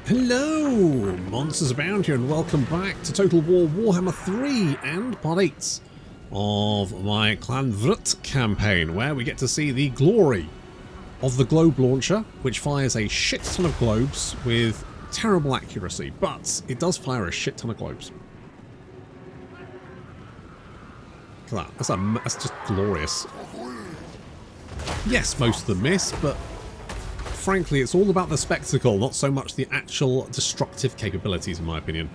Hello, monsters abound here, and welcome back to Total War Warhammer 3 and Part 8 of my Clan Vrrtkin campaign, where we get to see the glory of the globe launcher, which fires a shit ton of globes with terrible accuracy, but it does fire a shit ton of globes. Look at that, that's just glorious. Yes, most of them miss, but frankly, it's all about the spectacle, not so much the actual destructive capabilities, in my opinion.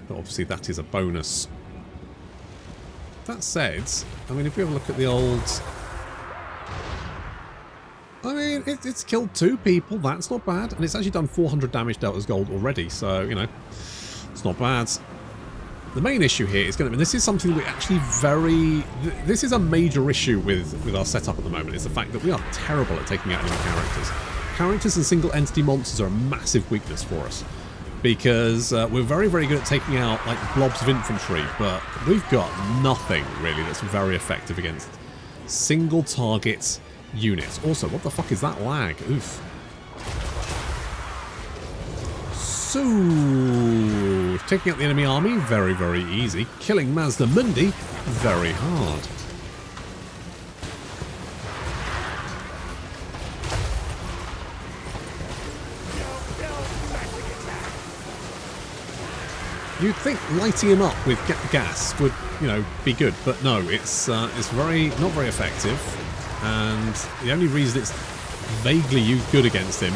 But obviously that is a bonus. That said, I mean, if we have a look at the old... I mean, it's killed 2 people, that's not bad. And it's actually done 400 damage dealt as gold already, so, you know, it's not bad. The main issue here is going to be, this is something we actually this is a major issue with our setup at the moment, is the fact that we are terrible at taking out enemy characters. Characters and single entity monsters are a massive weakness for us, because we're very, very good at taking out like blobs of infantry, but we've got nothing really that's very effective against single target units. Also, what the fuck is that lag? Oof. So, taking out the enemy army, very, very easy. Killing Lizardmen, very hard. You'd think lighting him up with gas would, you know, be good, but no, it's not very effective. And the only reason it's vaguely good against him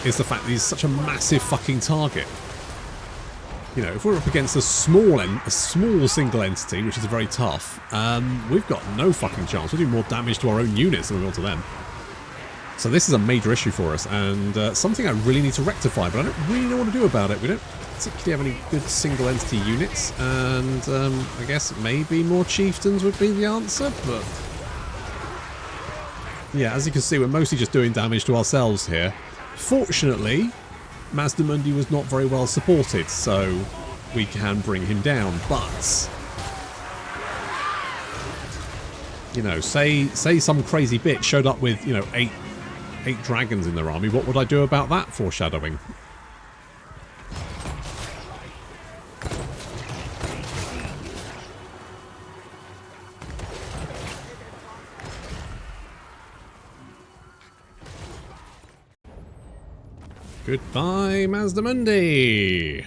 is the fact that he's such a massive fucking target. You know, if we're up against a small single entity, which is very tough, we've got no fucking chance. We're doing more damage to our own units than we will to them. So this is a major issue for us, and something I really need to rectify, but I don't really know what to do about it. We don't particularly have any good single entity units, and I guess maybe more chieftains would be the answer, but... yeah, as you can see, we're mostly just doing damage to ourselves here. Fortunately, Lizardmen was not very well supported, so we can bring him down. But, you know, say some crazy bitch showed up with, you know, eight dragons in their army, what would I do about that foreshadowing? Goodbye, Lizardmen.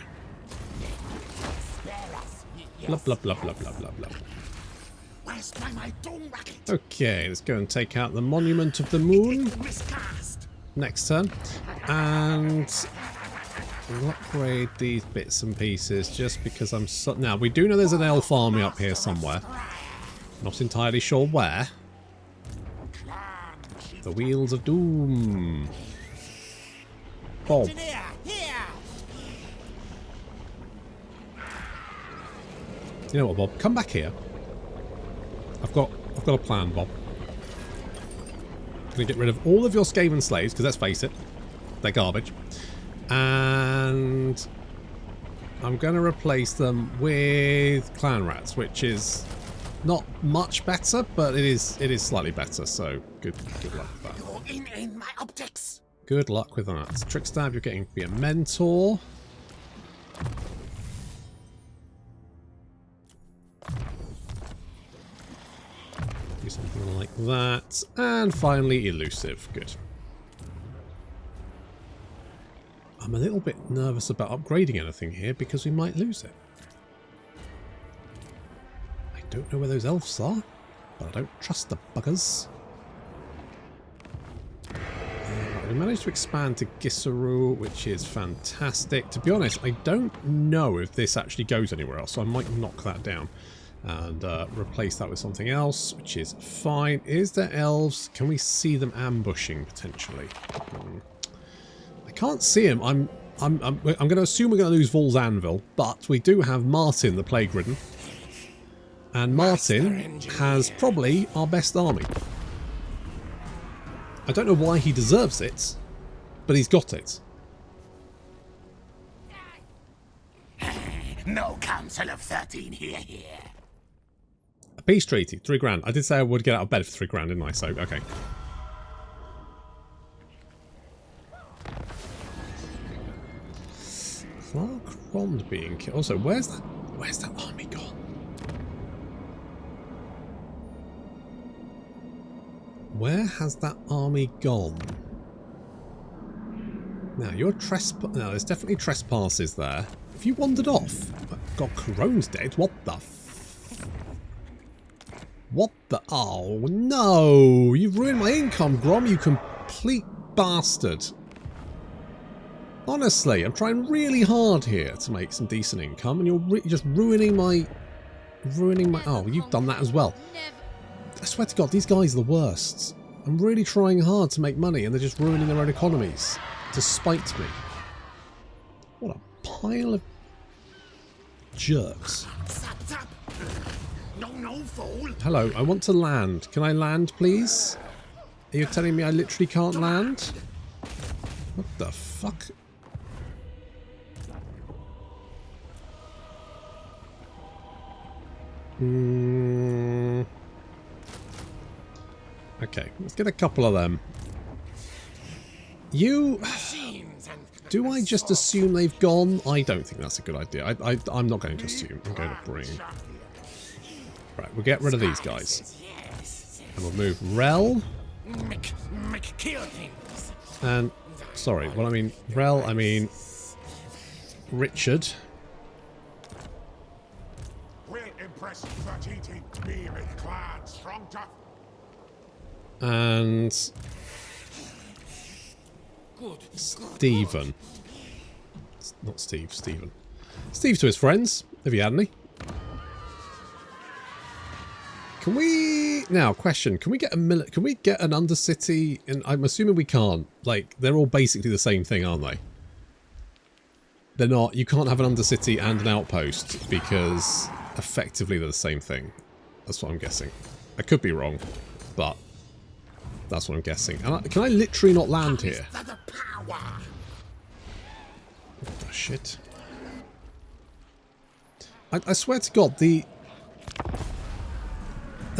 Blah, blah, blah, blah, blah, blah, blah. Okay, let's go and take out the Monument of the Moon next turn. And we'll upgrade these bits and pieces just because I'm so... Now, we do know there's an elf army up here somewhere. Not entirely sure where. The Wheels of Doom. Bob. You know what, Bob? Come back here. I've got a plan, Bob. I'm gonna get rid of all of your Skaven slaves, because let's face it, they're garbage. And I'm gonna replace them with clan rats, which is not much better, but it is slightly better. So good luck with that. You're in my optics. Good luck with that. Trikstab, you're getting to be a mentor. Do something like that. And finally, elusive. Good. I'm a little bit nervous about upgrading anything here because we might lose it. I don't know where those elves are, but I don't trust the buggers. We managed to expand to Gisaru, which is fantastic. To be honest, I don't know if this actually goes anywhere else, so I might knock that down and replace that with something else, which is fine. Is there elves? Can we see them ambushing potentially? I can't see them. I'm going to assume we're going to lose Vol's Anvil, but we do have Martin, the Plague Ridden, and Martin has probably our best army. I don't know why he deserves it, but he's got it. No Council of 13 here. A peace treaty, 3 grand. I did say I would get out of bed for 3 grand, didn't I? So, okay. Clark Rond being killed. Also, where's that army gone? Where has that army gone? Now, you're now, there's definitely trespasses there. Have you wandered off? God, Corone's dead. What the What the... Oh, no! You've ruined my income, Grom, you complete bastard. Honestly, I'm trying really hard here to make some decent income, and you're just ruining my... Oh, you've done that as well. I swear to God, these guys are the worst. I'm really trying hard to make money, and they're just ruining their own economies to spite me. What a pile of jerks. No, fool. Hello, I want to land. Can I land, please? Are you telling me I literally can't land? What the fuck? Okay, let's get a couple of them. You... Do I just assume they've gone? I don't think that's a good idea. I'm not going to assume. I'm going to bring... Right, we'll get rid of these guys. And we'll move Rel. And... Sorry, well I mean... Rel, I mean... Richard. And... Stephen. Not Steve, Stephen. Steve to his friends. Have you had any? Can we... Now, question. Can we get a Can we get an Undercity? And I'm assuming we can't. Like, they're all basically the same thing, aren't they? They're not. You can't have an Undercity and an outpost because effectively they're the same thing. That's what I'm guessing. I could be wrong, but that's what I'm guessing. And can I literally not land here? Oh, shit. I swear to God, the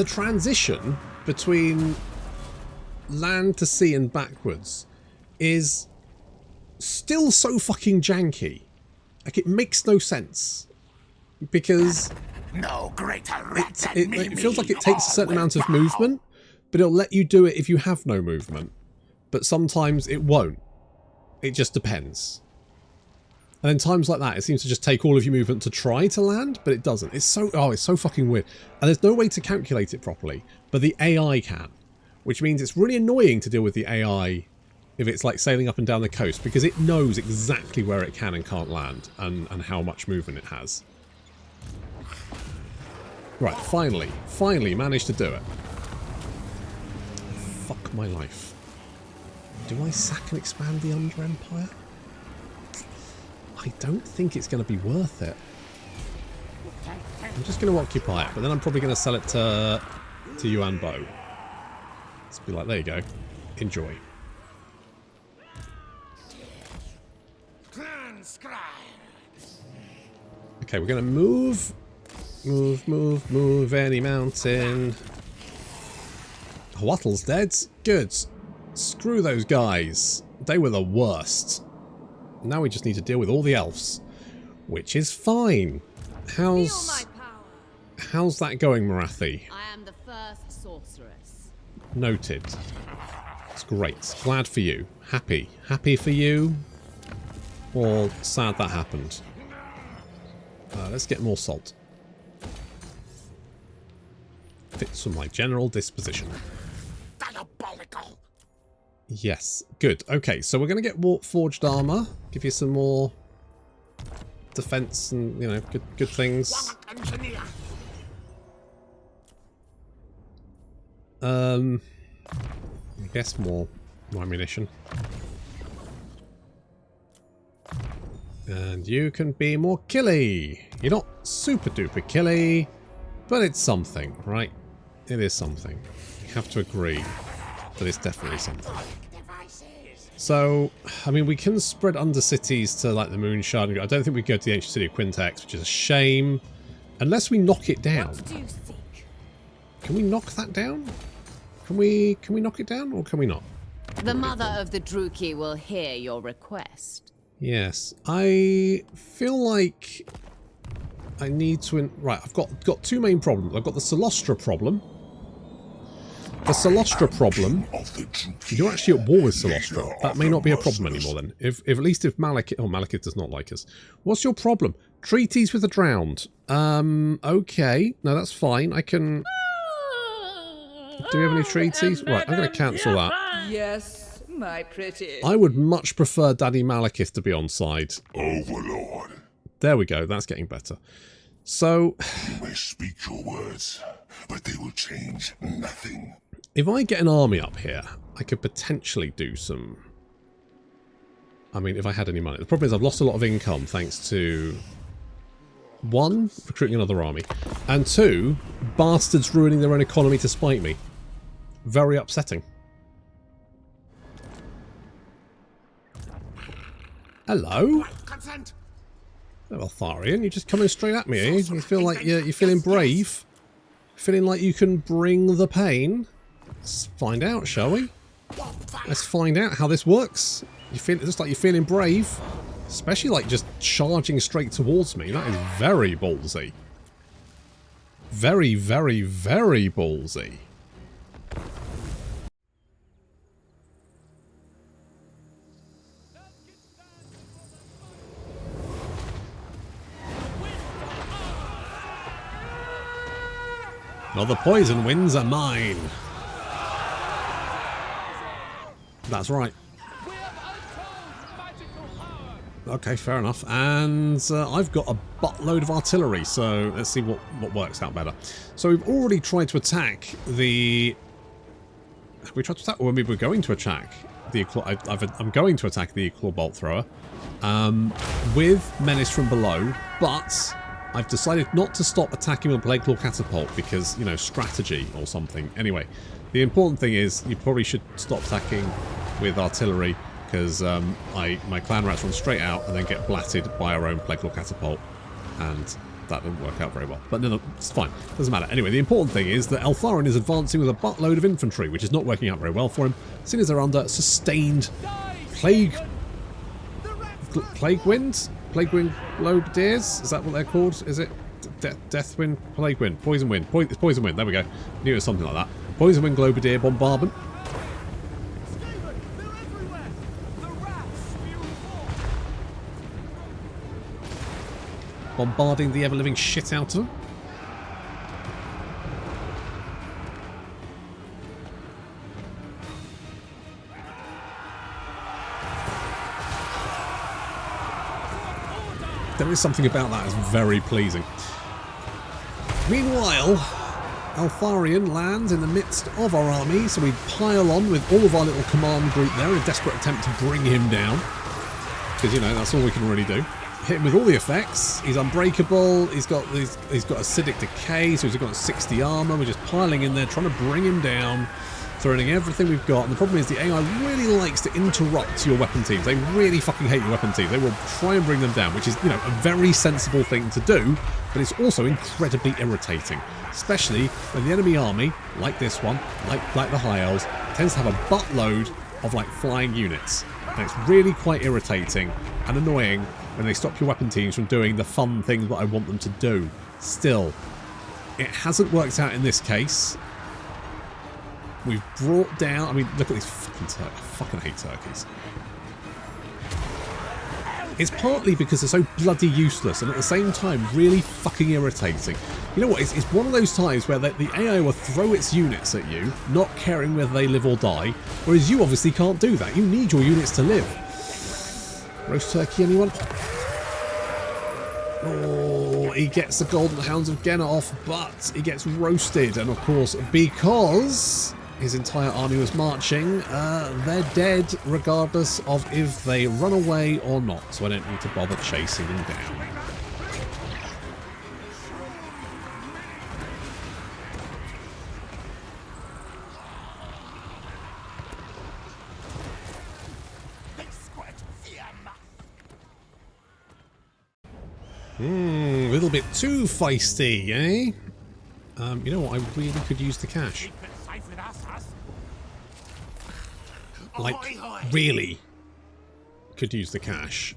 transition between land to sea and backwards is still so fucking janky. Like, it makes no sense. Because no greater it feels like it takes a certain amount of movement, but it'll let you do it if you have no movement. But sometimes it won't. It just depends. And in times like that, it seems to just take all of your movement to try to land, but it doesn't. It's so... Oh, it's so fucking weird. And there's no way to calculate it properly, but the AI can. Which means it's really annoying to deal with the AI if it's like sailing up and down the coast, because it knows exactly where it can and can't land, and how much movement it has. Right, finally managed to do it. Fuck my life. Do I sack and expand the Underempire? I don't think it's going to be worth it. I'm just going to occupy it, but then I'm probably going to sell it to Yuan Bo. Let's be like, there you go. Enjoy. Okay, we're going to move any mountain. Wattle's dead. Good. Screw those guys. They were the worst. Now we just need to deal with all the elves, which is fine. How's that going, Marathi? I am the first sorceress. Noted. It's great. Glad for you. Happy. Happy for you. Or sad that happened. Let's get more salt. Fits with my general disposition. Diabolical. Yes, good. Okay, so we're going to get forged armor. Give you some more defense and, you know, good things. I guess more ammunition. And you can be more killy. You're not super duper killy, but it's something, right? It is something. You have to agree that it's definitely something. So, I mean, we can spread Undercities to, like, the Moonshard. I don't think we go to the ancient city of Quintex, which is a shame. Unless we knock it down. Can we knock that down? Can we knock it down, or can we not? The mother of the Druki will hear your request. Yes, I feel like I need to... Right, I've got two main problems. I've got the Solostra problem. The Solostra problem... You're actually at war with Solostra. That may not be a problem anymore then. At least if Malekith... Oh, Malekith does not like us. What's your problem? Treaties with the drowned. Okay. No, that's fine. I can... Do we have any treaties? Right, I'm going to cancel that. Yes, my pretty. I would much prefer Daddy Malekith to be on side. Overlord. There we go. That's getting better. So... You may speak your words, but they will change nothing. If I get an army up here, I could potentially do some... I mean, if I had any money. The problem is I've lost a lot of income thanks to... 1, recruiting another army. And 2, bastards ruining their own economy to spite me. Very upsetting. Hello? Consent. Well, Tharion, you're just coming straight at me, eh? You feel like you're feeling brave? Feeling like you can bring the pain? Let's find out, shall we? Let's find out how this works. You feel just like you're feeling brave, especially like just charging straight towards me. That is very ballsy. Very, very, very ballsy. Well, the poison winds are mine. That's right. Okay, fair enough. And I've got a buttload of artillery, so let's see what works out better. So we've already tried to attack the... Have we tried to attack? Or maybe we're going to attack the... I'm going to attack the Claw Bolt Thrower with Menace from below, but I've decided not to stop attacking with Blade Claw Catapult because, you know, strategy or something. Anyway, the important thing is you probably should stop attacking with artillery because my clan rats run straight out and then get blatted by our own Plague Claw Catapult, and that didn't work out very well. But no, it's fine. Doesn't matter. Anyway, the important thing is that Eltharion is advancing with a buttload of infantry, which is not working out very well for him, seeing as they're under sustained plague wind? Plague wind globadiers? Is that what they're called? Is it death wind? Plague wind? Poison wind? It's poison wind. There we go. Knew it was something like that. Poison wind globadier bombardment. Bombarding the ever-living shit out of them. There is something about that that's very pleasing. Meanwhile, Eltharion lands in the midst of our army, so we pile on with all of our little command group there in a desperate attempt to bring him down. Because, you know, that's all we can really do. Hit him with all the effects. He's unbreakable. He's got acidic decay, so he's got 60 armor. We're just piling in there, trying to bring him down, throwing everything we've got. And the problem is the AI really likes to interrupt your weapon teams. They really fucking hate your weapon teams. They will try and bring them down, which is, you know, a very sensible thing to do, but it's also incredibly irritating, especially when the enemy army, like this one, like the High Elves, tends to have a buttload of like flying units. And it's really quite irritating and annoying when they stop your weapon teams from doing the fun things that I want them to do. Still, it hasn't worked out in this case. We've brought down... I mean, look at these fucking turkeys. I fucking hate turkeys. It's partly because they're so bloody useless and at the same time really fucking irritating. You know what? It's one of those times where the AI will throw its units at you, not caring whether they live or die, whereas you obviously can't do that. You need your units to live. Roast turkey, anyone? Oh, he gets the Golden Hounds of Genna off, but he gets roasted. And of course, because his entire army was marching, they're dead regardless of if they run away or not. So I don't need to bother chasing them down. A little bit too feisty, eh? You know what? I really could use the cash. Like, really? could use the cash.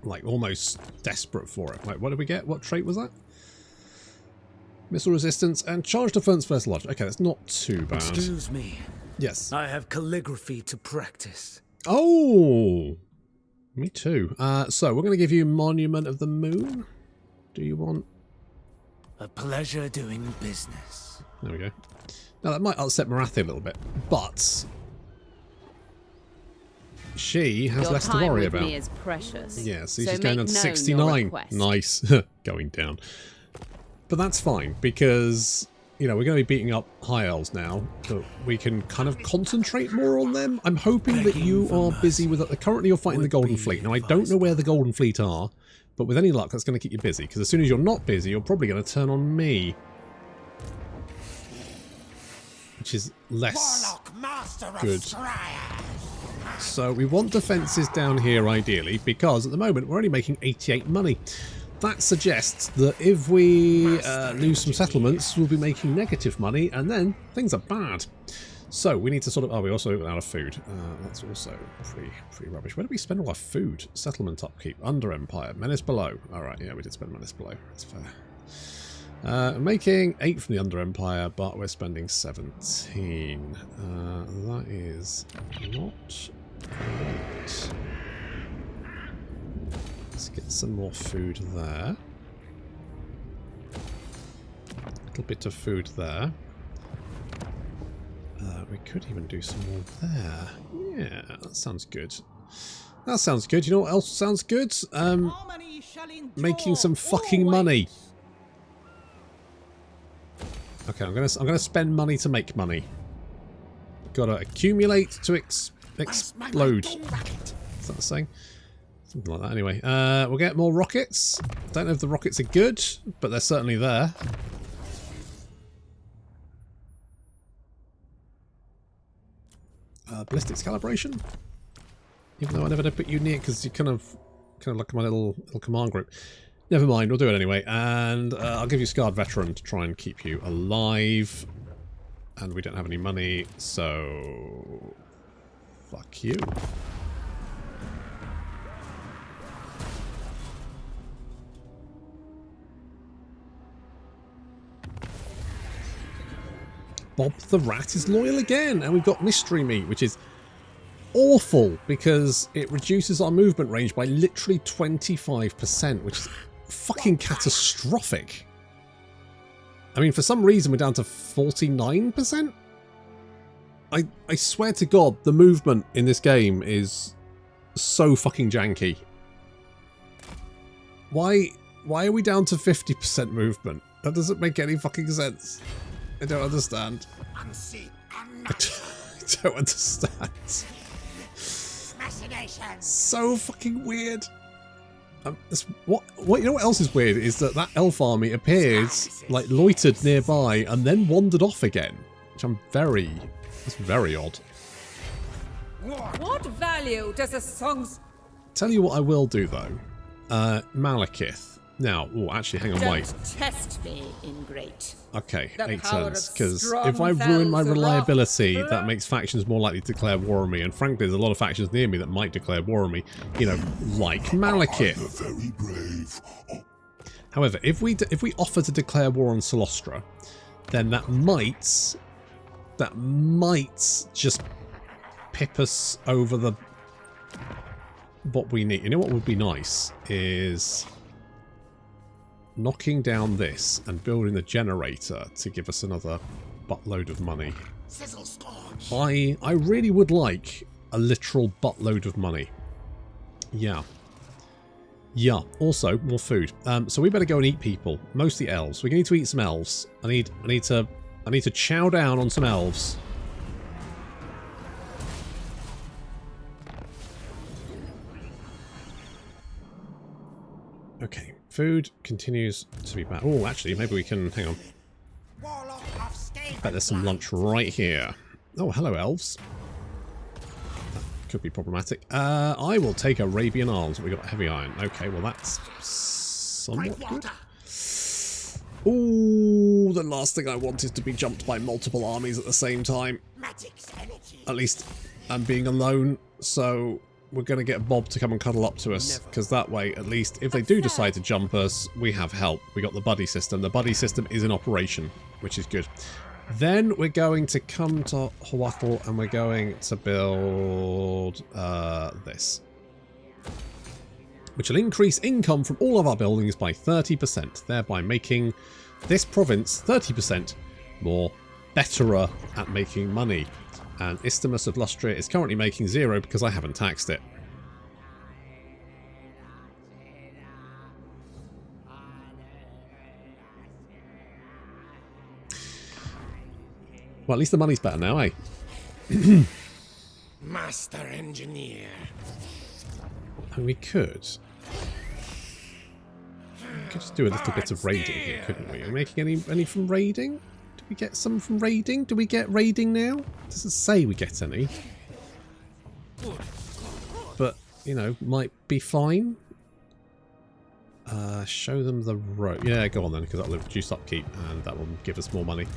Like, almost desperate for it. Like, what did we get? What trait was that? Missile resistance and charge defense first lodge. Okay, that's not too bad. Excuse me. Yes. I have calligraphy to practice. Oh! Me too. So, we're going to give you Monument of the Moon. Do you want... A pleasure doing business. There we go. Now, that might upset Marathi a little bit, but... she has less to worry about. Me is precious. Yeah, so so she's going down to 69. Nice. Going down. But that's fine, because, you know, we're going to be beating up High Elves now, but we can kind of concentrate more on them. I'm hoping that you are busy with it. Currently, you're fighting the Golden Fleet. Now, I don't know where the Golden Fleet are, but with any luck, that's going to keep you busy, because as soon as you're not busy, you're probably going to turn on me. Which is less good. So we want defences down here ideally, because at the moment we're only making 88 money. That suggests that if we lose some settlements, we'll be making negative money, and then things are bad. So we need to sort of... oh, we also run out of food. That's also pretty rubbish. Where do we spend all our food? Settlement upkeep. Underempire. Menace below. Alright, yeah, we did spend Menace below. That's fair. Making 8 from the Underempire, but we're spending 17. That is not great. Let's get some more food there. A little bit of food there. We could even do some more there. Yeah, that sounds good. That sounds good. You know what else sounds good? Making some fucking money. Okay, I'm gonna spend money to make money. Gotta accumulate to explode. Is that the saying? Something like that. Anyway, we'll get more rockets. Don't know if the rockets are good, but they're certainly there. Ballistics calibration. Even though I never did put you near, because you're kind of like my little command group. Never mind, we'll do it anyway. And I'll give you Scarred Veteran to try and keep you alive. And we don't have any money, so... fuck you. Bob the Rat is loyal again, and we've got Mystery Meat, which is awful because it reduces our movement range by literally 25%, which is fucking catastrophic. I mean, for some reason we're down to 49%. I swear to God, the movement in this game is so fucking janky. Why are we down to 50% movement? That doesn't make any fucking sense. I don't understand. I don't understand. So fucking weird. What you know what else is weird is that elf army appeared, like loitered nearby and then wandered off again, which it's very odd. What value does a song's... Tell you what I will do though. Malekith. Now, actually, hang on, wait. Don't test me, ingrate. Okay, The 8 power turns, of because strong if I ruin my fells are reliability, rough. that makes factions more likely to declare war on me, and frankly, there's a lot of factions near me that might declare war on me, you know, like Malekith. Very brave. However, if we offer to declare war on Solostra, then that might just pip us over the... what we need. You know what would be nice is... knocking down this and building the generator to give us another buttload of money. I really would like a literal buttload of money. Yeah. Yeah. Also, more food. So we better go and eat people. Mostly elves. We need to eat some elves. I need to chow down on some elves. Okay. Food continues to be bad. Oh, actually, maybe we can... hang on. Bet there's some lunch right here. Oh, hello, elves. That could be problematic. I will take Arabian arms. We got heavy iron. Okay, well, that's somewhat good. Ooh, the last thing I want is to be jumped by multiple armies at the same time. At least I'm being alone, so we're going to get Bob to come and cuddle up to us, because that way, at least, if they do decide to jump us, we have help. We got the buddy system. The buddy system is in operation, which is good. Then we're going to come to Hawatl and we're going to build this, which will increase income from all of our buildings by 30%, thereby making this province 30% more betterer at making money. And Isthmus of Lustria is currently making 0 because I haven't taxed it. Well, at least the money's better now, eh? Master Engineer. And we could just do a little bit of raiding here, couldn't we? Are we making any from raiding? Do we get some from raiding? Do we get raiding now? It doesn't say we get any. But, you know, might be fine. Show them the road. Yeah, go on then, because that'll reduce upkeep and that will give us more money.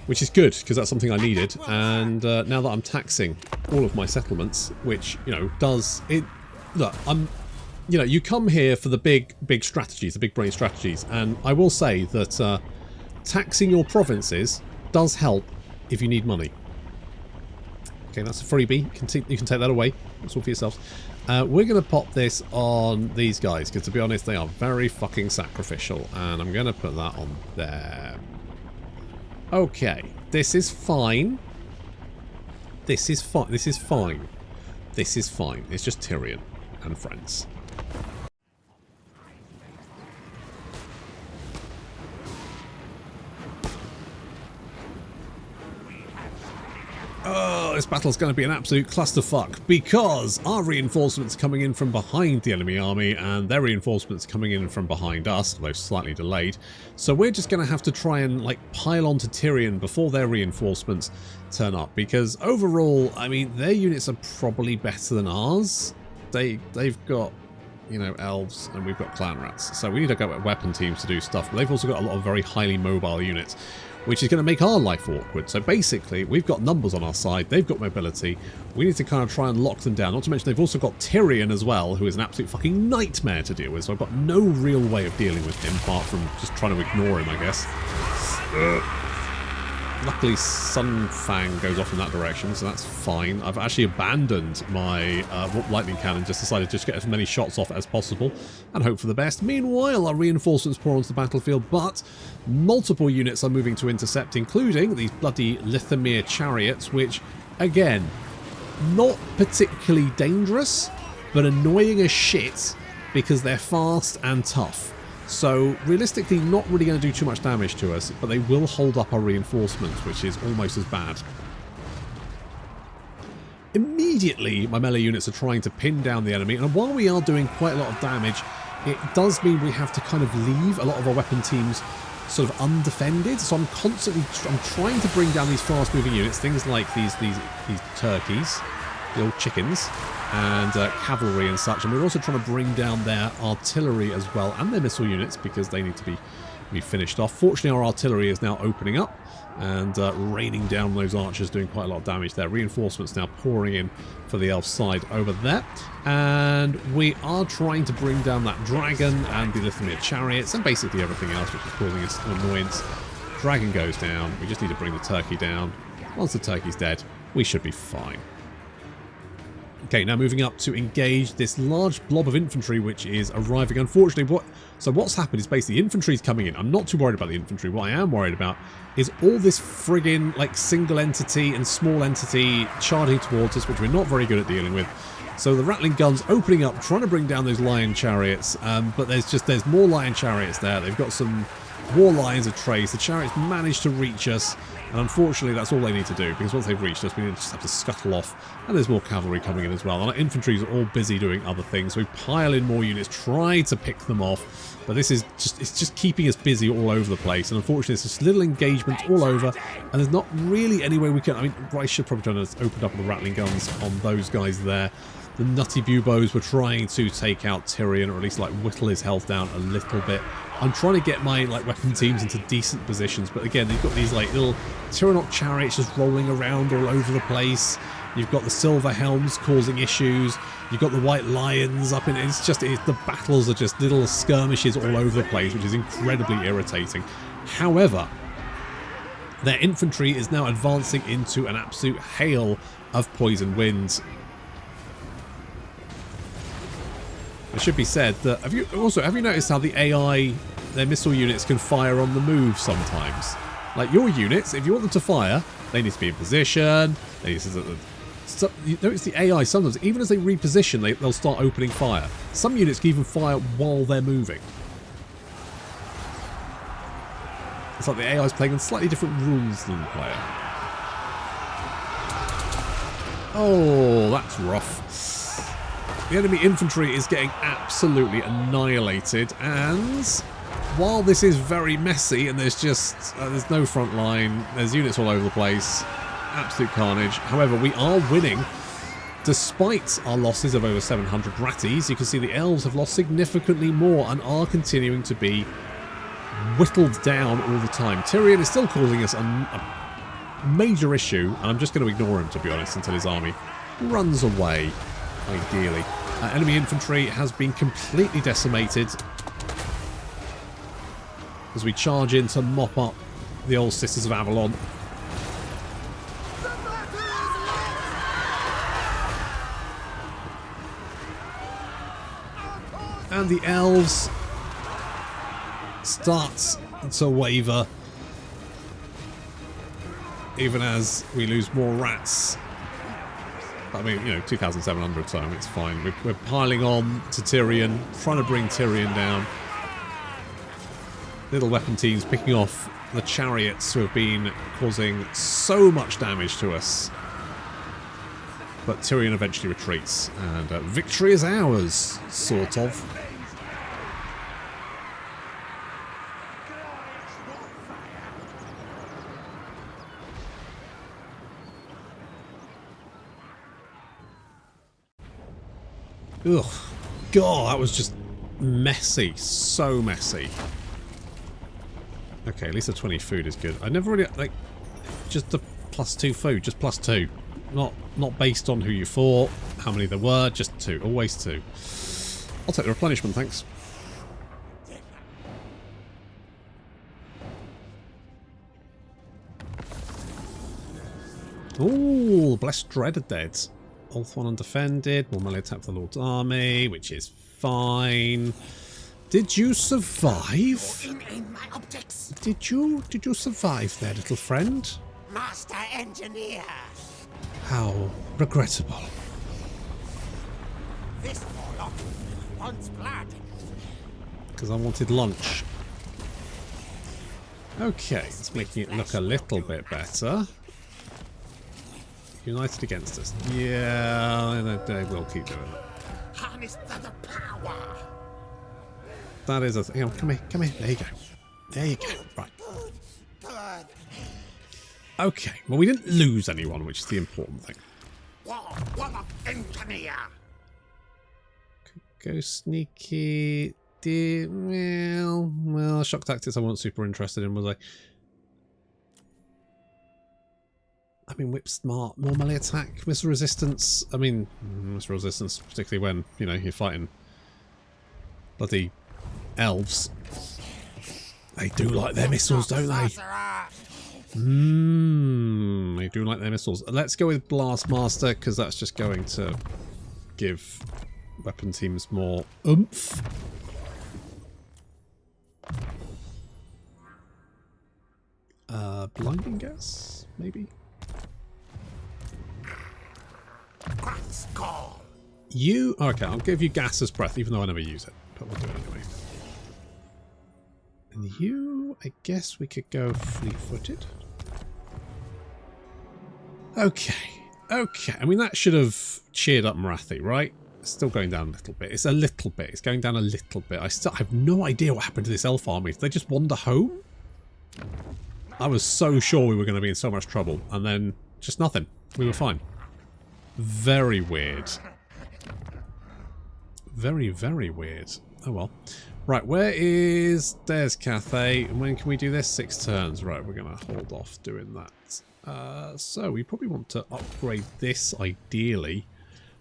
Which is good, because that's something I needed. And now that I'm taxing all of my settlements, which, you know, does... it. Look, you know, you come here for the big strategies, the big brain strategies. And I will say that taxing your provinces does help if you need money. Okay, that's a freebie. You can take that away. That's all for yourselves. We're going to pop this on these guys, because to be honest, they are very fucking sacrificial. And I'm going to put that on there. Okay, this is fine. This is fine. This is fine. This is fine. It's just Tyrion and friends. Oh, this battle's going to be an absolute clusterfuck because our reinforcements are coming in from behind the enemy army and their reinforcements are coming in from behind us, although slightly delayed. So we're just going to have to try and like pile onto Tyrion before their reinforcements turn up, because overall, I mean, their units are probably better than ours. They've got, you know, elves and we've got clan rats. So we need to go with weapon teams to do stuff, but they've also got a lot of very highly mobile units, which is going to make our life awkward. So basically, we've got numbers on our side, they've got mobility, we need to kind of try and lock them down. Not to mention they've also got Tyrion as well, who is an absolute fucking nightmare to deal with, so I've got no real way of dealing with him, apart from just trying to ignore him, I guess. Luckily, Sunfang goes off in that direction, so that's fine. I've actually abandoned my warp lightning cannon, just decided to just get as many shots off as possible and hope for the best. Meanwhile, our reinforcements pour onto the battlefield, but multiple units are moving to intercept, including these bloody Lizardmen chariots, which, again, not particularly dangerous, but annoying as shit because they're fast and tough. So, realistically, not really going to do too much damage to us, but they will hold up our reinforcements, which is almost as bad. Immediately, my melee units are trying to pin down the enemy, and while we are doing quite a lot of damage, it does mean we have to kind of leave a lot of our weapon teams sort of undefended. So I'm trying to bring down these fast-moving units, things like these turkeys, the old chickens, and cavalry and such, and we're also trying to bring down their artillery as well, and their missile units, because they need to be finished off. Fortunately, our artillery is now opening up and raining down those archers, doing quite a lot of damage there. Reinforcements now pouring in for the elf side over there, and we are trying to bring down that dragon and the Lizardmen chariots and basically everything else which is causing us an annoyance. Dragon goes down. We just need to bring the turkey down. Once the turkey's dead, we should be fine. Okay, now moving up to engage this large blob of infantry which is arriving. Unfortunately, what's happened is basically infantry's coming in. I'm not too worried about the infantry. What I am worried about is all this friggin' like single entity and small entity charging towards us, which we're not very good at dealing with. So the rattling guns opening up, trying to bring down those lion chariots, but there's more lion chariots there. They've got some war lions of trace. The chariots managed to reach us, and unfortunately that's all they need to do, because once they've reached us we just have to scuttle off, and there's more cavalry coming in as well, and our infantry are all busy doing other things. So we pile in more units, try to pick them off, but this is just keeping us busy all over the place, and unfortunately it's just little engagement all over, and there's not really any way we can. I mean, I should probably try to open up the rattling guns on those guys there. The nutty buboes were trying to take out Tyrion, or at least like whittle his health down a little bit. I'm trying to get my like weapon teams into decent positions, but again, they've got these like little Tyrannoc chariots just rolling around all over the place. You've got the silver helms causing issues. You've got the white lions up in it. The battles are just little skirmishes all over the place, which is incredibly irritating. However, their infantry is now advancing into an absolute hail of poison winds. It should be said that have you noticed how the AI, their missile units can fire on the move sometimes? Like your units, if you want them to fire, they need to be in position. They need to, you notice the AI sometimes, even as they reposition, they'll start opening fire. Some units can even fire while they're moving. It's like the AI is playing on slightly different rules than the player. Oh, that's rough. The enemy infantry is getting absolutely annihilated, and while this is very messy and there's just there's no front line, there's units all over the place, absolute carnage. However, we are winning despite our losses of over 700 ratties. You can see the elves have lost significantly more and are continuing to be whittled down all the time. Tyrion is still causing us a major issue, and I'm just going to ignore him, to be honest, until his army runs away, ideally. Enemy infantry has been completely decimated as we charge in to mop up the old Sisters of Avalon. And the elves starts to waver, even as we lose more rats. I mean, you know, 2,700 time, it's fine. We're piling on to Tyrion, trying to bring Tyrion down. Little weapon teams picking off the chariots who have been causing so much damage to us. But Tyrion eventually retreats, and victory is ours, sort of. Ugh, God, that was just messy, so messy. Okay, at least the 20 food is good. I never really, like, just the +2 food, just +2. Not based on who you fought, how many there were, just 2, always 2. I'll take the replenishment, thanks. Ooh, Blessed Dread are dead. Oath 1 undefended, more melee attack for the Lord's army, which is fine. Did you survive? My optics. Did you survive there, little friend? Master Engineer. How regrettable. This warlock wants blood. Because I wanted lunch. Okay, it's making it look a little bit better. United against us. Yeah, they will keep doing it. Harness the power. That is a thing. Come here, come here. There you go. There you go. Right. Good. Okay, well, we didn't lose anyone, which is the important thing. Warlock Engineer. Go sneaky. Well, shock tactics I wasn't super interested in, was I? I mean, whip smart, more melee attack, missile resistance. I mean, missile resistance, particularly when, you know, you're fighting bloody elves. They do like their missiles, don't they? They do like their missiles. Let's go with Blast Master, because that's just going to give weapon teams more oomph. Blinding gas, maybe? You... Okay, I'll give you gas as breath, even though I never use it. But we'll do it anyway. And you... I guess we could go fleet-footed. Okay. Okay. I mean, that should have cheered up Marathi, right? It's still going down a little bit. It's a little bit. It's going down a little bit. I have no idea what happened to this elf army. Did they just wander home? I was so sure we were going to be in so much trouble. And then just nothing. We were fine. Very weird. Very, very weird. Oh well. Right, where is... There's Cathay. And when can we do this? 6 turns. Right, we're going to hold off doing that So we probably want to upgrade this, ideally.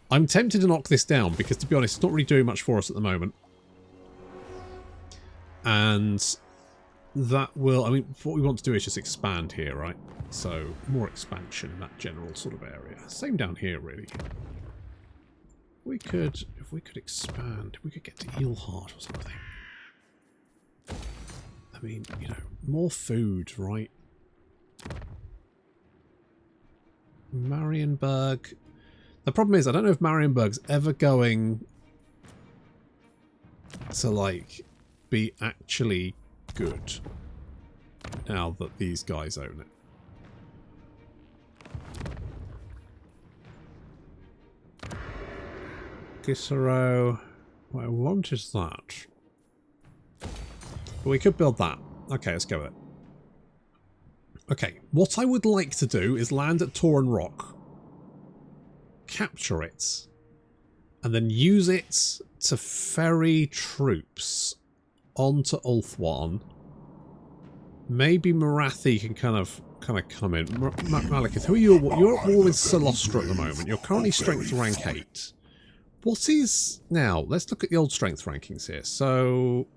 I'm tempted to knock this down because, to be honest, it's not really doing much for us at the moment. And that will... I mean, what we want to do is just expand here, right? So, more expansion in that general sort of area. Same down here, really. We could... If we could expand, if we could get to Eelheart or something. I mean, you know, more food, right? Marienburg. The problem is, I don't know if Marienburg's ever going to, like, be actually good now that these guys own it. Gisero. What I want is that. But we could build that. Okay, let's go with it. Okay, what I would like to do is land at Tauren Rock, capture it, and then use it to ferry troops onto Ulthuan. Maybe Marathi can kind of come in. Malekith, who are you? You're at war with Solostra at the moment. You're currently strength rank 8. What is now? Let's look at the old strength rankings here. So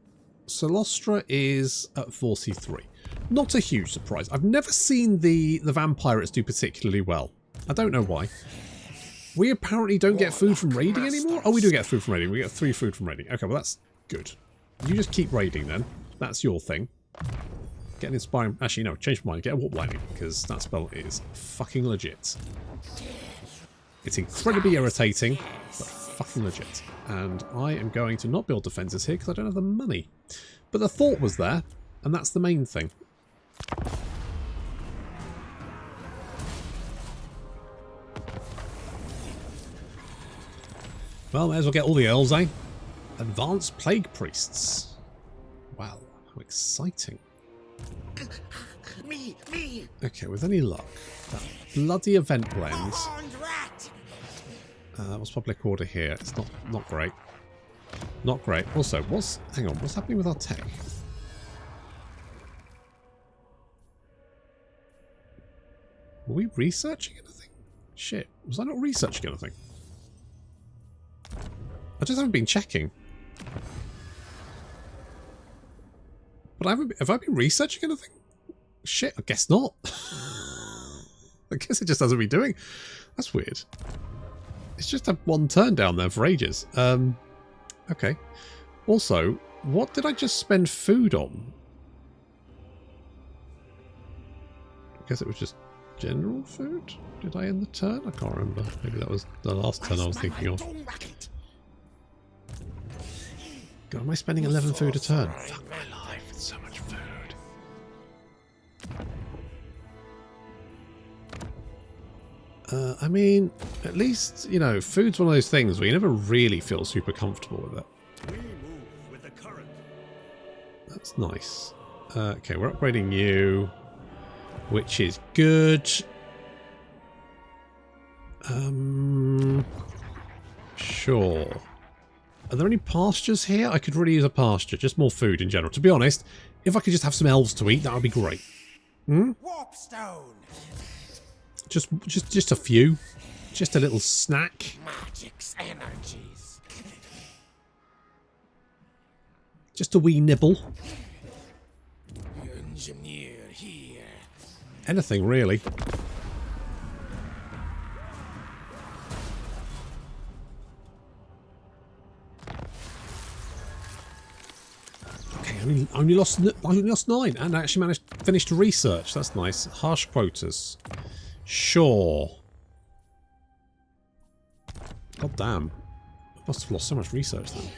Solostra is at 43. Not a huge surprise. I've never seen the vampirates do particularly well. I don't know why. We apparently don't get food from raiding anymore? Oh, we do get food from raiding. We get 3 food from raiding. Okay, well that's good. You just keep raiding then. That's your thing. Get an inspiring... Actually, no, change my mind. Get a warp lightning, because that spell is fucking legit. It's incredibly irritating, but fucking legit. And I am going to not build defences here because I don't have the money. But the thought was there, and that's the main thing. Well, may as well get all the elves, eh? Advanced Plague Priests. Wow, how exciting. Me! Okay, with any luck, that bloody event blend. What's public order here? It's not great. Not great. Also, hang on, what's happening with our tech? Were we researching anything? Shit, was I not researching anything? I just haven't been checking. But have I been researching anything? Shit, I guess not. I guess it just hasn't been doing. That's weird. It's just had one turn down there for ages. Okay. Also, what did I just spend food on? I guess it was just general food? Did I end the turn? I can't remember. Maybe that was the last turn I was thinking of. God, am I spending 11 food a turn? Fuck my life, it's so much food. I mean, at least, you know, food's one of those things where you never really feel super comfortable with it. We move with the current. That's nice. Okay, we're upgrading you, which is good. Sure. Are there any pastures here? I could really use a pasture, just more food in general. To be honest, if I could just have some elves to eat, that would be great. Hmm? Warpstone. Just a few. Just a little snack. Magic's energies. Just a wee nibble. Engineer here. Anything, really. Okay, I only lost 9 and I actually managed to finish the research. That's nice. Harsh quotas. Sure. God damn. I must have lost so much research then.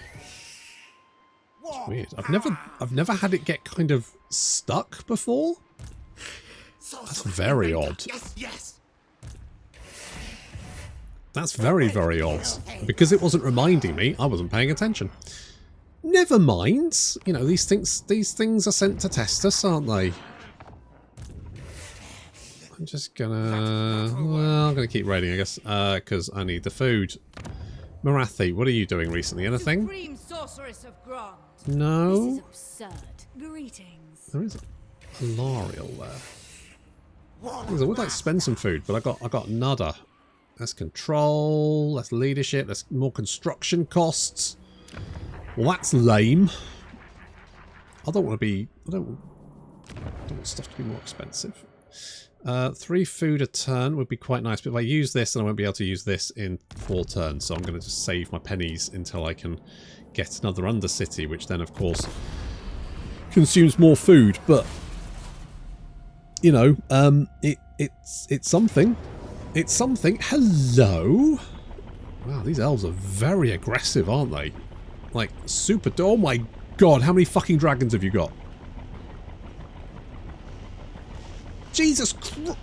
It's weird. I've never had it get kind of stuck before. That's very odd. Yes. That's very, very odd. Because it wasn't reminding me, I wasn't paying attention. Never mind. You know, these things are sent to test us, aren't they? I'm just gonna... Well, I'm gonna keep raiding, I guess, because I need the food. Marathi, what are you doing recently? Anything? Supreme sorceress of Grant. No? This is absurd. Greetings. There is a Alarielle there. I would like to spend some food, but I got nada. That's control, that's leadership, that's more construction costs. Well, that's lame. I don't want to be... I don't want stuff to be more expensive. 3 food a turn would be quite nice, but if I use this, then I won't be able to use this in 4 turns. So I'm going to just save my pennies until I can get another Undercity, which then, of course, consumes more food. But, you know, it's something. It's something. Hello? Wow, these elves are very aggressive, aren't they? Like, super... Oh my god, how many fucking dragons have you got? Jesus Christ!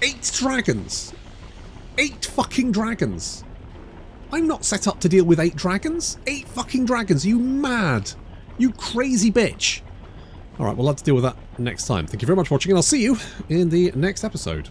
8 dragons! 8 fucking dragons! I'm not set up to deal with 8 dragons! 8 fucking dragons! Are you mad? You crazy bitch! Alright, we'll have to deal with that next time. Thank you very much for watching, and I'll see you in the next episode.